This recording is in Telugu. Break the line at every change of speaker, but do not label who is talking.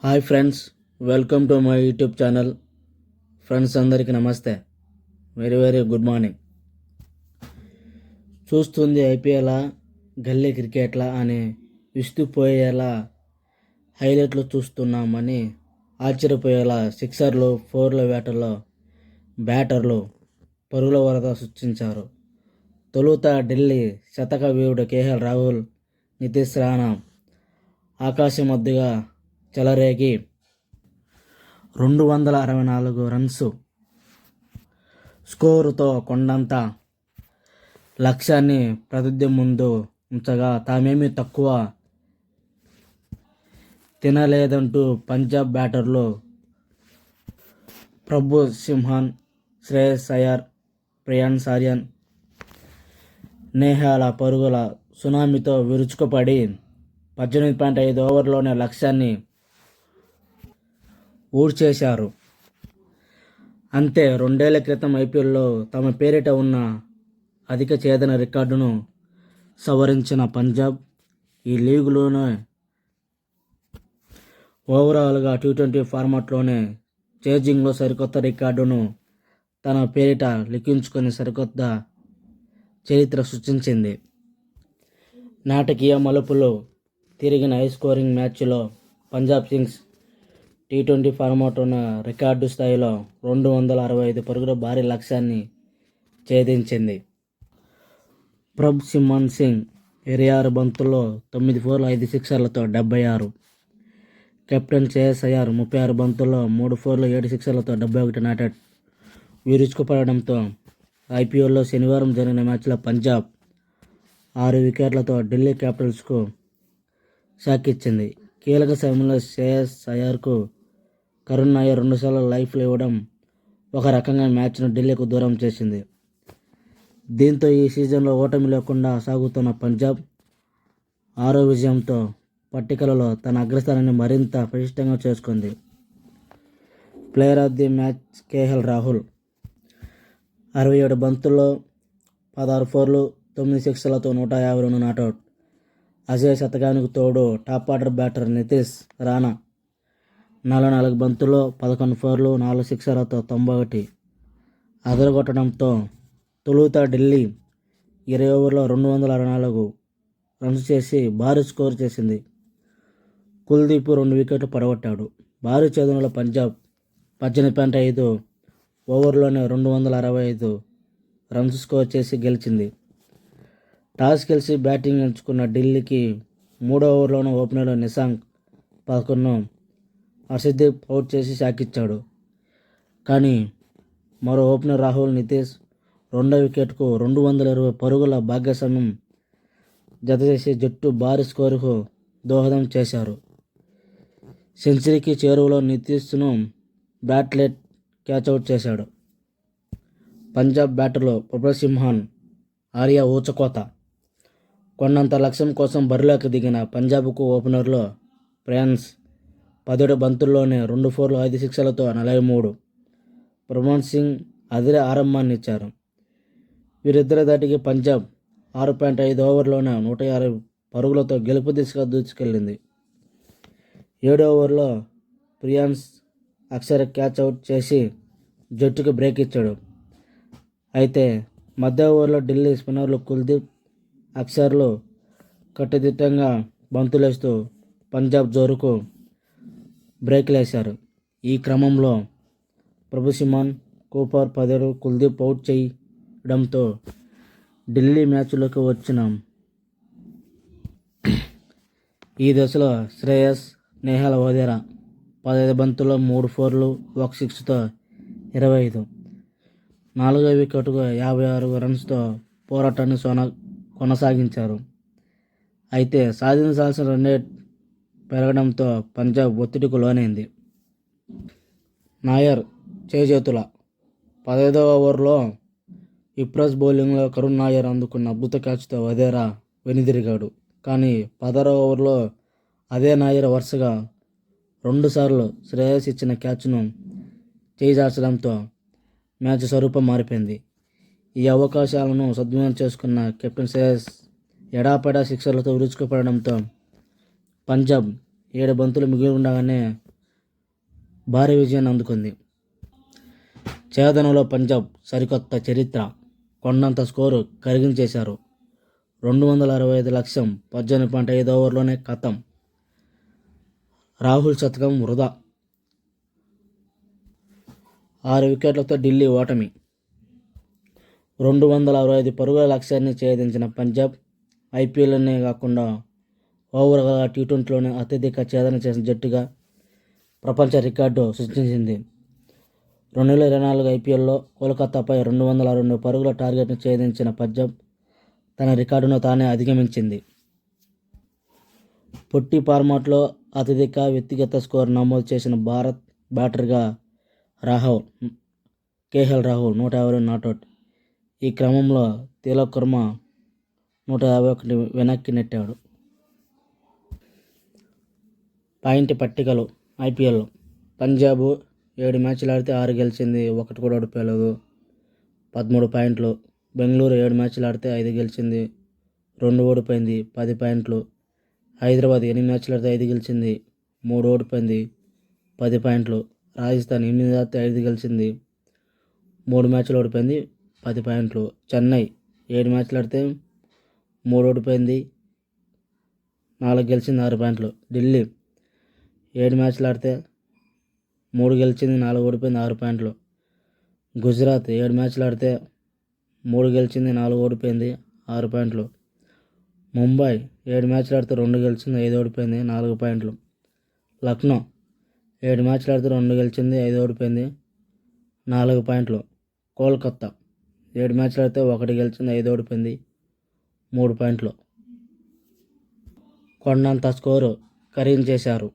Hi friends, welcome to my YouTube channel. Friends అందరికీ నమస్తే, వెరీ వెరీ గుడ్ మార్నింగ్. చూస్తుంది ఐపీఎల్ గల్లీ క్రికెట్లా అని విస్తుపోయేలా హైలైట్లు చూస్తున్నామని ఆశ్చర్యపోయేలా సిక్సర్లు, ఫోర్ల వేటల్లో బ్యాటర్లు పరుగుల వరద సృష్టించారు. తొలుత ఢిల్లీ శతక వీరుడు కేఎల్ రాహుల్, నితీష్ రాణా ఆకాశం మధ్యగా చెలరేగి 264 రన్స్ స్కోరుతో కొండంత లక్ష్యాన్ని ప్రతిద్యం ముందు ఉంచగా తామేమీ తక్కువ తినలేదంటూ పంజాబ్ బ్యాటర్లు ప్రభు సింహన్, శ్రేయస్ అయ్యర్, ప్రియాన్స్ ఆర్యన్ నేహాల పరుగుల సునామీతో విరుచుకుపడి 18.5 ఓవర్లోనే లక్ష్యాన్ని ఊడ్చేశారు. అంతే, 2 ఏళ్ల క్రితం ఐపీఎల్లో తమ పేరిట ఉన్న అధిక ఛేదన రికార్డును సవరించిన పంజాబ్ ఈ లీగులోనే ఓవరాల్గా T20 ఫార్మాట్లోనే చేజింగ్లో సరికొత్త రికార్డును తన పేరిట లిఖించుకొని సరికొత్త చరిత్ర సృష్టించింది. నాటకీయ మలుపులు తిరిగిన హై స్కోరింగ్ మ్యాచ్లో పంజాబ్ కింగ్స్ T20 ఫార్మాట్ ఉన్న రికార్డు స్థాయిలో 265 పరుగుల భారీ లక్ష్యాన్ని ఛేదించింది. ప్రభ్ సిమ్మన్ సింగ్ 26 బంతుల్లో 9 ఫోర్లు 5 సిక్సర్లతో 76. కెప్టెన్ శ్రేయస్ అయ్యర్ 36 బంతుల్లో 3 ఫోర్లు 7 సిక్సర్లతో 71 నాటెడ్ విరుచుకుపడడంతో ఐపీఎల్లో శనివారం జరిగిన మ్యాచ్లో పంజాబ్ 6 వికెట్లతో ఢిల్లీ క్యాపిటల్స్కు షాక్ ఇచ్చింది. కీలక సమయంలో శ్రేయస్ అయ్యర్కు కరుణ్ నాయర్ 2 సార్లు లైఫ్లు ఇవ్వడం ఒక రకంగా మ్యాచ్ను ఢిల్లీకు దూరం చేసింది. దీంతో ఈ సీజన్లో ఓటమి లేకుండా సాగుతున్న పంజాబ్ 6వ విజయంతో పట్టికలలో తన అగ్రస్థానాన్ని మరింత పటిష్టంగా చేసుకుంది. Player of the match KL Rahul 67 బంతుల్లో 16 ఫోర్లు 9 సిక్సర్లతో 152 నాటౌట్. అజయ్ శతకానికి తోడు top order batter Nitish Rana 44 బంతుల్లో 11 ఫోర్లు 4 సిక్సర్లతో 91 అదరగొట్టడంతో తొలుత ఢిల్లీ 20 ఓవర్లో 264 రన్స్ చేసి భారీ స్కోర్ చేసింది. కుల్దీప్ 2 వికెట్లు పడగొట్టాడు. భారీ ఛేదనలో పంజాబ్ 18.5 ఓవర్లోనే 265 రన్స్ స్కోర్ చేసి గెలిచింది. టాస్ గెలిచి బ్యాటింగ్ ఎంచుకున్న ఢిల్లీకి 3వ ఓవర్లోనే ఓపెనర్ నిశాంక్ 11ను హర్షదీప్ అవుట్ చేసి షాకిచ్చాడు. కానీ మరో ఓపెనర్ రాహుల్, నితీష్ 2వ వికెట్కు 220 పరుగుల భాగస్వామ్యం జతచేసి జట్టు భారీ స్కోరుకు దోహదం చేశారు. సెంచరీకి చేరువలో నితీష్ను బ్రాత్లెట్ క్యాచౌట్ చేశాడు. పంజాబ్ బ్యాటర్లు ప్రభు సింహన్, ఆర్య ఊచకోత. కొండంత లక్ష్యం కోసం బరిలోకి దిగిన పంజాబ్కు ఓపెనర్లో ప్రియాన్స్ 17 బంతుల్లోనే 2 ఫోర్లు 5 సిక్సర్లతో 43. ప్రమోద్ సింగ్ అదిరే ఆరంభాన్ని ఇచ్చారు. వీరిద్దరి దాటికి పంజాబ్ 6.5 ఓవర్లోనే 150 పరుగులతో గెలుపు దిశగా దూసుకెళ్లింది. 7వ ఓవర్లో ప్రియాన్స్ అక్షర్ క్యాచ్ అవుట్ చేసి జట్టుకు బ్రేక్ ఇచ్చాడు. అయితే మధ్య ఓవర్లో ఢిల్లీ స్పిన్నర్లు కుల్దీప్, అక్షర్లు కట్టుదిట్టంగా బంతులేస్తూ పంజాబ్ జోరుకు బ్రేక్లేశారు. ఈ క్రమంలో ప్రభు సింహన్, కూపర్ 17, కుల్దీప్ అవుట్ చేయడంతో ఢిల్లీ మ్యాచ్లోకి వచ్చిన ఈ దశలో శ్రేయస్, నేహాల వదేరా 15 బంతుల్లో 3 ఫోర్లు 1 సిక్స్తో 25. 4వ వికెట్కు 56 రన్స్తో పోరాటాన్ని కొనసాగించారు. అయితే సాధించాల్సిన రన్ రేట్ పెరగడంతో పంజాబ్ ఒత్తిడికి లోనైంది. నాయర్ చేజేతుల 15వ ఓవర్లో ఇప్రస్ బౌలింగ్లో కరుణ్ నాయర్ అందుకున్న అద్భుత క్యాచ్తో వదేరా వెనుదిరిగాడు. కానీ 16వ ఓవర్లో అదే నాయర్ వరుసగా 2 సార్లు శ్రేయస్ ఇచ్చిన క్యాచ్ను చేజార్చడంతో మ్యాచ్ స్వరూపం మారిపోయింది. ఈ అవకాశాలను సద్వినియోగం చేసుకున్న కెప్టెన్ శ్రేయస్ ఎడాపెడా సిక్సర్లతో విరుచుకుపడడంతో పంజాబ్ 7 బంతులు మిగిలి ఉండగానే భారీ విజయాన్ని అందుకుంది. ఛేదనలో పంజాబ్ సరికొత్త చరిత్ర. కొండంత స్కోరు కరిగించేశారు. 265 లక్ష్యం 18.5 ఓవర్లోనే ఖతం. రాహుల్ శతకం వృధా. 6 వికెట్లతో ఢిల్లీ ఓటమి. 265 పరుగుల లక్ష్యాన్ని ఛేదించిన పంజాబ్ ఐపీఎల్లోనే కాకుండా ఓవర్గా టీ20లోనే అత్యధిక ఛేదన చేసిన జట్టుగా ప్రపంచ రికార్డు సృష్టించింది. 2024 ఐపీఎల్లో కోల్కతాపై 262 పరుగుల టార్గెట్ను ఛేదించిన పంజాబ్ తన రికార్డును తానే అధిగమించింది. పొట్టి ఫార్మాట్లో అత్యధిక వ్యక్తిగత స్కోరు నమోదు చేసిన భారత్ బ్యాటర్గా కేఎల్ రాహుల్ 150 నాటౌట్. ఈ క్రమంలో తిలక్ వర్మ 151 వెనక్కి నెట్టాడు. పాయింట్ పట్టికలు ఐపీఎల్. పంజాబ్ 7 మ్యాచ్లు ఆడితే 6 గెలిచింది, 1 కూడా ఓడిపోలేదు, 13 పాయింట్లు. బెంగళూరు 7 మ్యాచ్లు ఆడితే 5 గెలిచింది, 2 ఓడిపోయింది, 10 పాయింట్లు. హైదరాబాద్ 8 మ్యాచ్లు ఆడితే 5 గెలిచింది, 3 ఓడిపోయింది, 10 పాయింట్లు. రాజస్థాన్ 8 ఆడితే 5 గెలిచింది, 3 మ్యాచ్లు ఓడిపోయింది, 10 పాయింట్లు. చెన్నై 7 మ్యాచ్లు ఆడితే 3 ఓడిపోయింది, 4 గెలిచింది, 6 పాయింట్లు. ఢిల్లీ 7 మ్యాచ్లు ఆడితే 3 గెలిచింది, 4 ఓడిపోయింది, 6 పాయింట్లు. గుజరాత్ 7 మ్యాచ్లు ఆడితే 3 గెలిచింది, 4 ఓడిపోయింది, 6 పాయింట్లు. ముంబై 7 మ్యాచ్లు ఆడితే 2 గెలిచింది, 5 ఓడిపోయింది, 4 పాయింట్లు. లక్నో 7 మ్యాచ్లు ఆడితే 2 గెలిచింది, 5 ఓడిపోయింది, 4 పాయింట్లు. కోల్కతా 7 మ్యాచ్లు ఆడితే 1 గెలిచింది, 5 ఓడిపోయింది, 3 పాయింట్లు. కొండంత స్కోరు కరించేశారు.